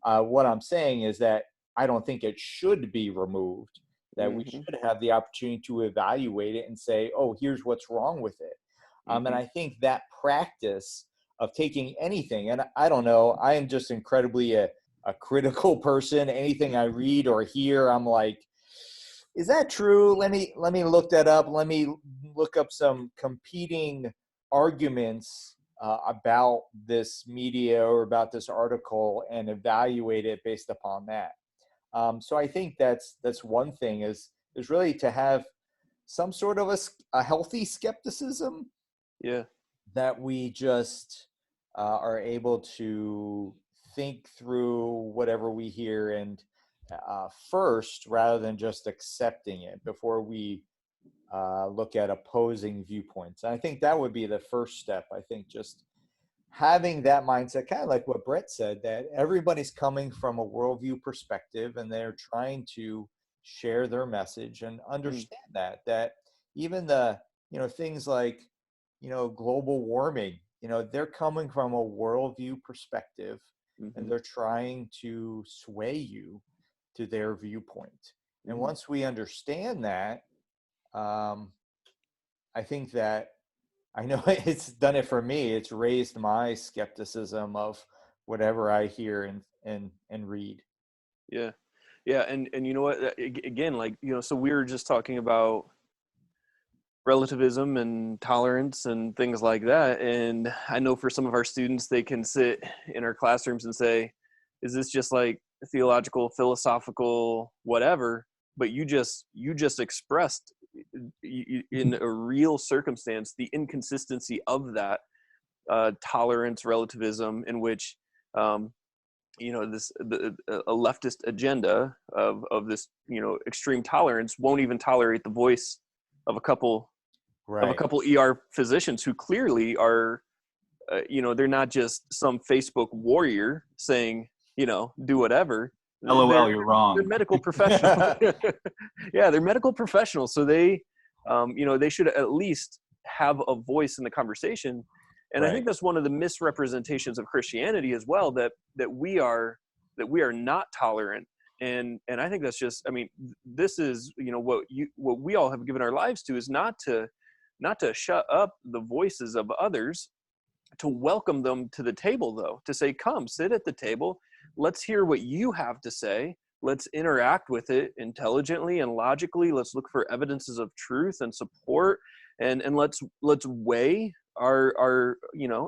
what I'm saying is that I don't think it should be removed, that we should have the opportunity to evaluate it and say, oh, here's what's wrong with it. And I think that practice of taking anything, and I don't know, I am just incredibly a critical person. Anything I read or hear, I'm like, is that true? Let me look that up. Let me look up some competing arguments about this media or about this article and evaluate it based upon that. So I think that's one thing, is really to have some sort of a healthy skepticism. Yeah. That we just are able to think through whatever we hear and first, rather than just accepting it before we look at opposing viewpoints. And I think that would be the first step. I think just having that mindset, kind of like what Brett said, that everybody's coming from a worldview perspective and they're trying to share their message, and understand that even the, things like, global warming, they're coming from a worldview perspective, and they're trying to sway you to their viewpoint. And once we understand that, I think that, I know it's done it for me. It's raised my skepticism of whatever I hear and read. Yeah. Yeah. And you know what, again, like, so we were just talking about relativism and tolerance and things like that. And I know for some of our students, they can sit in our classrooms and say, is this just like theological, philosophical, whatever? But you just expressed in a real circumstance the inconsistency of that tolerance relativism, in which a leftist agenda of this extreme tolerance won't even tolerate the voice of a couple ER physicians who clearly are they're not just some Facebook warrior saying do whatever. LOL, you're wrong. They're medical professionals. Yeah, they're medical professionals, so they they should at least have a voice in the conversation. And I think that's one of the misrepresentations of Christianity as well, that we are not tolerant. And I think that's just, I mean, this is, what we all have given our lives to, is not to shut up the voices of others, to welcome them to the table, though, to say, come sit at the table. Let's hear what you have to say. Let's interact with it intelligently and logically. Let's look for evidences of truth and support, and let's weigh our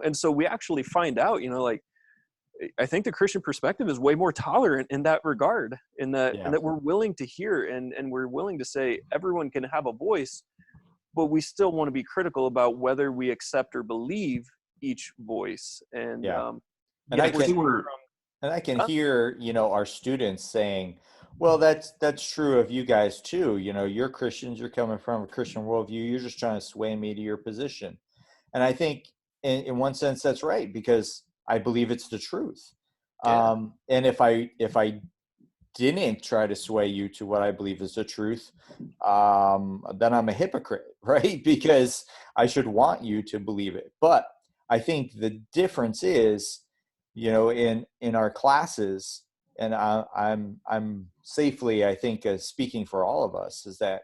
and so we actually find out, like, I think the Christian perspective is way more tolerant in that regard, and that we're willing to hear, and we're willing to say everyone can have a voice, but we still want to be critical about whether we accept or believe each voice. And I can hear, our students saying, well, that's true of you guys too. You're Christians, you're coming from a Christian worldview. You're just trying to sway me to your position. And I think in one sense, that's right, because I believe it's the truth. Yeah. And if I didn't try to sway you to what I believe is the truth, then I'm a hypocrite, right? Because I should want you to believe it. But I think the difference is, in our classes, and I'm safely, I think, speaking for all of us, is that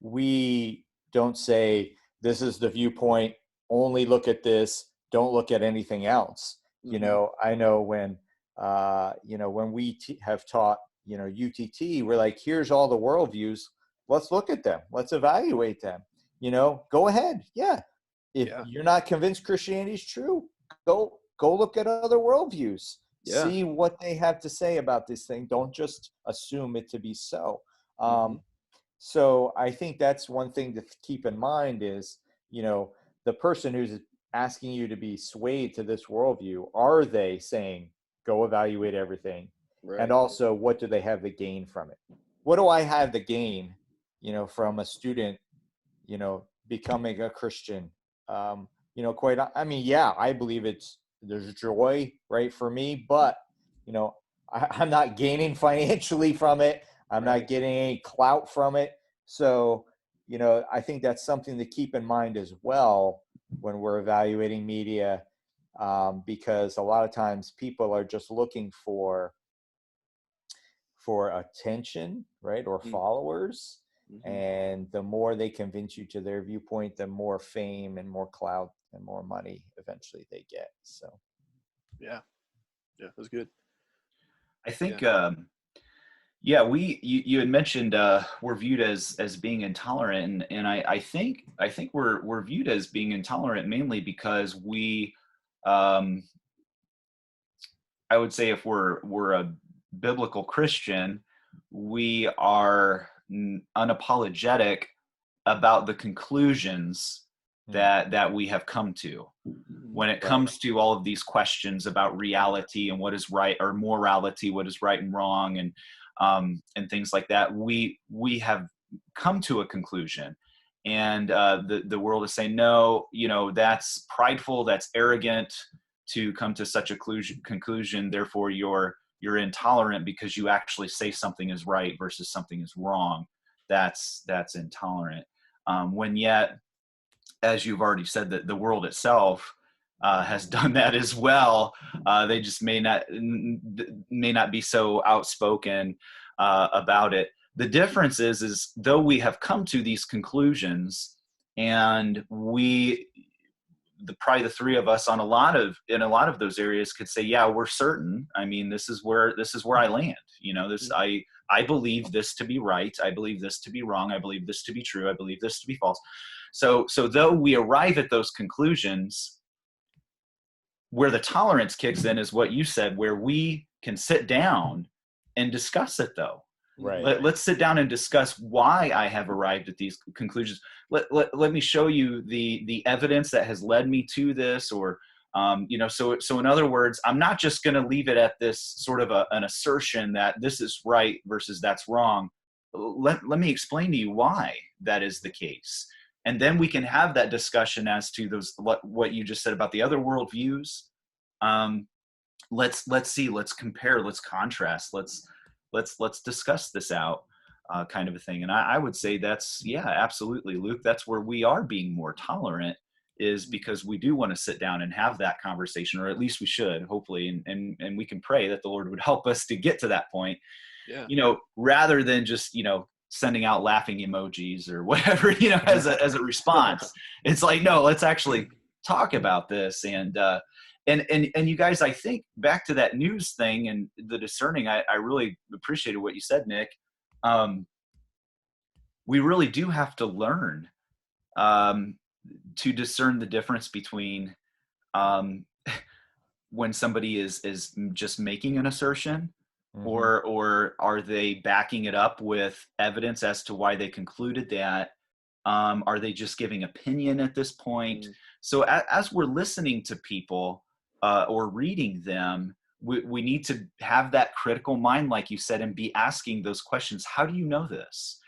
we don't say, this is the viewpoint, only look at this, don't look at anything else. I know when we have taught, UTT, we're like, here's all the worldviews. Let's look at them. Let's evaluate them. Go ahead. Yeah. If you're not convinced Christianity is true, go look at other worldviews. See what they have to say about this thing. Don't just assume it to be so. So I think that's one thing to keep in mind is, the person who's asking you to be swayed to this worldview, are they saying, go evaluate everything? Right. And also, what do they have to gain from it? What do I have to gain, from a student, becoming a Christian? I believe there's joy, right, for me, but, I'm not gaining financially from it. I'm not getting any clout from it. So, I think that's something to keep in mind as well when we're evaluating media, because a lot of times people are just looking for attention, right, or followers. And the more they convince you to their viewpoint, the more fame and more clout and more money eventually they get. So, yeah, that's good. I think, you had mentioned we're viewed as being intolerant, and I think we're viewed as being intolerant mainly because we, I would say, if we're a biblical Christian, we are unapologetic about the conclusions that we have come to when it comes to all of these questions about reality and what is right, or morality, what is right and wrong, and things like that. We have come to a conclusion, and the world is saying, no, that's prideful, that's arrogant to come to such a conclusion. Therefore, you're intolerant because you actually say something is right versus something is wrong. That's intolerant. When yet, as you've already said, that the world itself has done that as well. They just may not be so outspoken about it. The difference is though we have come to these conclusions, and probably the three of us in a lot of those areas could say, yeah, we're certain. I mean, this is where I land. I believe this to be right. I believe this to be wrong. I believe this to be true. I believe this to be false. So though we arrive at those conclusions, where the tolerance kicks in is what you said, where we can sit down and discuss it, though. Right. Let's sit down and discuss why I have arrived at these conclusions. Let me show you the evidence that has led me to this, or so in other words, I'm not just going to leave it at this sort of an assertion that this is right versus that's wrong. Let me explain to you why that is the case. And then we can have that discussion as to what you just said about the other worldviews. Let's see, let's compare, let's contrast, let's discuss this out, kind of a thing. And I would say that's, absolutely, Luke. That's where we are being more tolerant, is because we do want to sit down and have that conversation, or at least we should, hopefully, and we can pray that the Lord would help us to get to that point. Yeah. Rather than just sending out laughing emojis or whatever, as a response. It's like, no, let's actually talk about this. And you guys, I think back to that news thing and the discerning, I really appreciated what you said, Nick. We really do have to learn to discern the difference between when somebody is just making an assertion, or are they backing it up with evidence as to why they concluded that? Are they just giving opinion at this point? So as we're listening to people or reading them, we need to have that critical mind, like you said, and be asking those questions. How do you know this?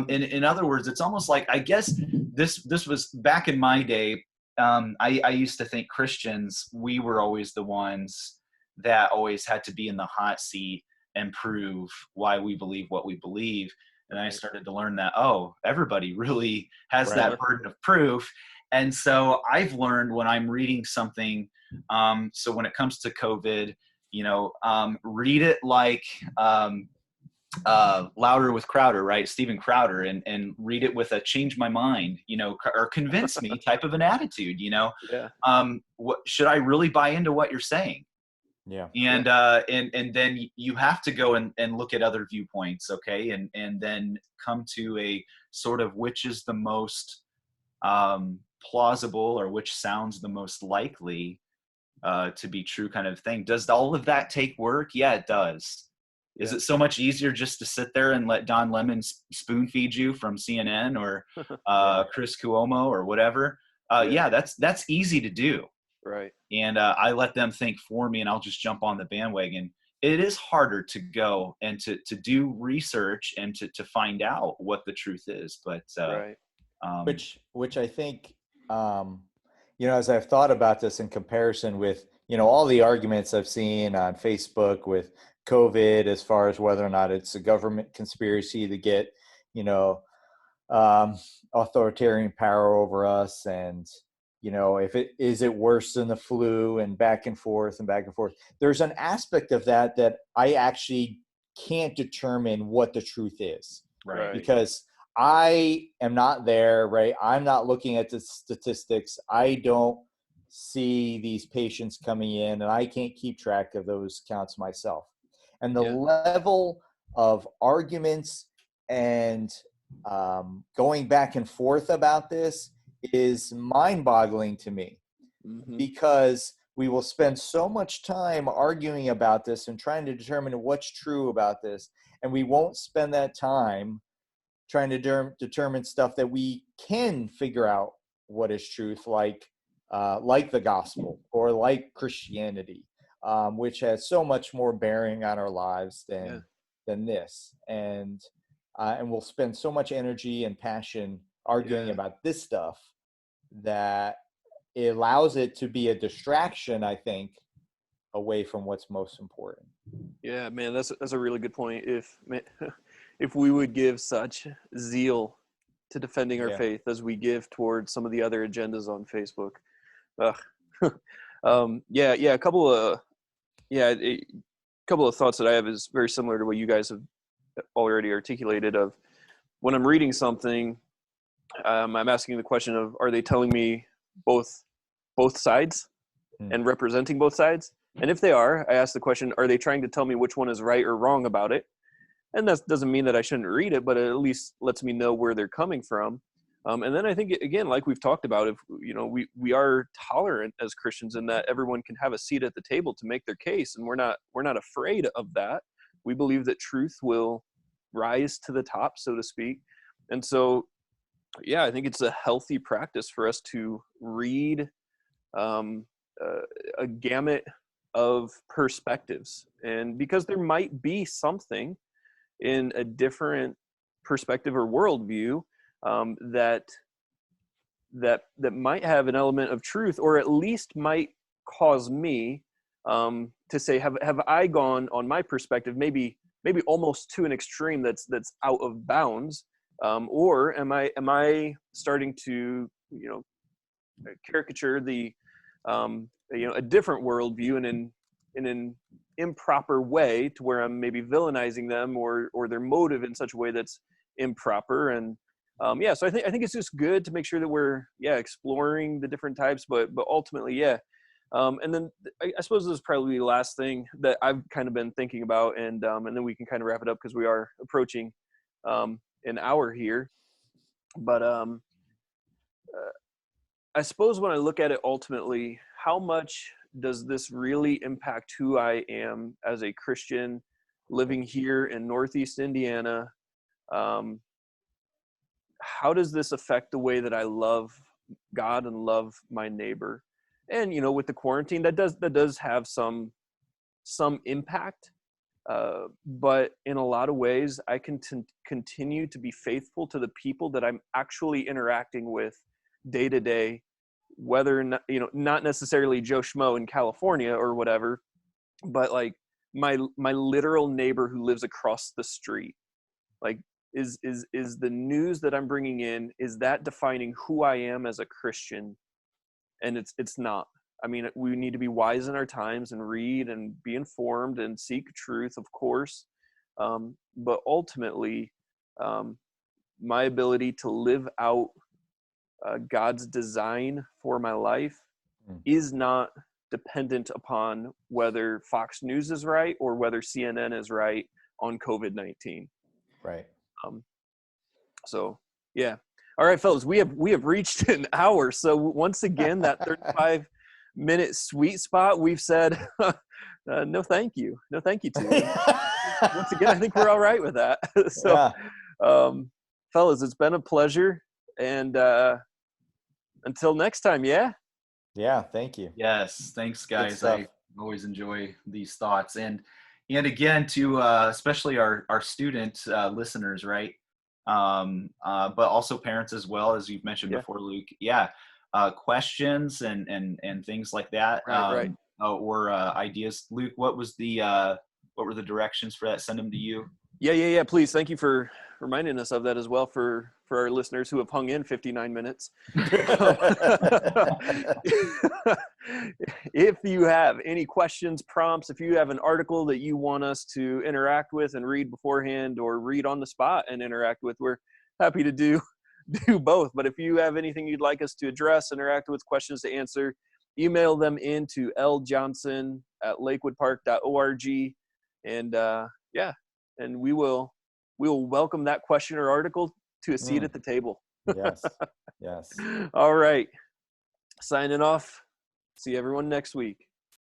In other words, it's almost like, I guess this was back in my day. I used to think Christians, we were always the ones that always had to be in the hot seat and prove why we believe what we believe. And I started to learn that, everybody really has that burden of proof. And so I've learned when I'm reading something, so when it comes to COVID, read it like Louder with Crowder, right? Stephen Crowder, and read it with a change my mind, or convince me type of an attitude, Yeah. What should I really buy into what you're saying? Yeah. And then you have to go and look at other viewpoints, okay, and then come to a sort of which is the most plausible, or which sounds the most likely to be true kind of thing. Does all of that take work? Yeah, it does. Is Yeah. it so much easier just to sit there and let Don Lemon spoon feed you from CNN or Chris Cuomo or whatever? Yeah, that's easy to do. Right. And I let them think for me, and I'll just jump on the bandwagon. It is harder to go and to do research and to find out what the truth is. But Right. Which I think, as I've thought about this in comparison with, all the arguments I've seen on Facebook with COVID, as far as whether or not it's a government conspiracy to get, authoritarian power over us, and if it is it worse than the flu, and back and forth and back and forth. There's an aspect of that I actually can't determine what the truth is, Right. because I am not there, right? I'm not looking at the statistics. I don't see these patients coming in, and I can't keep track of those counts myself. And the level of arguments and going back and forth about this is mind-boggling to me, because we will spend so much time arguing about this and trying to determine what's true about this, and we won't spend that time trying to determine stuff that we can figure out what is truth, like the gospel or like Christianity, which has so much more bearing on our lives than this. And we'll spend so much energy and passion arguing about this stuff that it allows it to be a distraction, I think, away from what's most important. Yeah, man, that's a really good point. If we would give such zeal to defending our faith as we give towards some of the other agendas on Facebook. A couple of thoughts that I have is very similar to what you guys have already articulated. Of when I'm reading something, I'm asking the question of, are they telling me both sides and representing both sides? And if they are, I ask the question, are they trying to tell me which one is right or wrong about it? And that doesn't mean that I shouldn't read it, but it at least lets me know where they're coming from. And then I think, again, like we've talked about, if we are tolerant as Christians in that everyone can have a seat at the table to make their case, and we're not afraid of that. We believe that truth will rise to the top, so to speak. And so, I think it's a healthy practice for us to read a gamut of perspectives, and because there might be something in a different perspective or worldview that might have an element of truth, or at least might cause me to say, have I gone on my perspective maybe almost to an extreme that's out of bounds, or am I starting to caricature the a different worldview in an improper way, to where I'm maybe villainizing them or their motive in such a way that's improper. And so I think it's just good to make sure that we're exploring the different types, but ultimately and then I suppose this is probably the last thing that I've kind of been thinking about, and then we can kind of wrap it up because we are approaching an hour here. But I suppose when I look at it ultimately, how much does this really impact who I am as a Christian living here in Northeast Indiana? How does this affect the way that I love God and love my neighbor? And with the quarantine, that does have some impact. But in a lot of ways, I can continue to be faithful to the people that I'm actually interacting with day to day, whether or not, not necessarily Joe Schmo in California or whatever, but like my literal neighbor who lives across the street. Like, is the news that I'm bringing in, is that defining who I am as a Christian? And it's not. I mean, we need to be wise in our times and read and be informed and seek truth, of course. But ultimately, my ability to live out God's design for my life is not dependent upon whether Fox News is right or whether CNN is right on COVID-19. Right. So yeah. All right, fellas, we have reached an hour. So once again, that 35-minute sweet spot, we've said no thank you to. Once again, I think we're all right with that. So fellas, it's been a pleasure, and until next time. Yeah, thank you. Yes, thanks guys. I always enjoy these thoughts, and again to especially our student listeners, right? But also parents as well, as you've mentioned before, Luke. Questions and things like that, right. or ideas. Luke, what were the directions for that? Send them to you. Yeah. Please, thank you for reminding us of that as well for our listeners who have hung in 59 minutes. If you have any questions, prompts, if you have an article that you want us to interact with and read beforehand, or read on the spot and interact with, we're happy to do both. But if you have anything you'd like us to address, interact with, questions to answer, email them into ljohnson@lakewoodpark.org, and and we will welcome that question or article to a seat at the table. Yes. All right. Signing off. See everyone next week.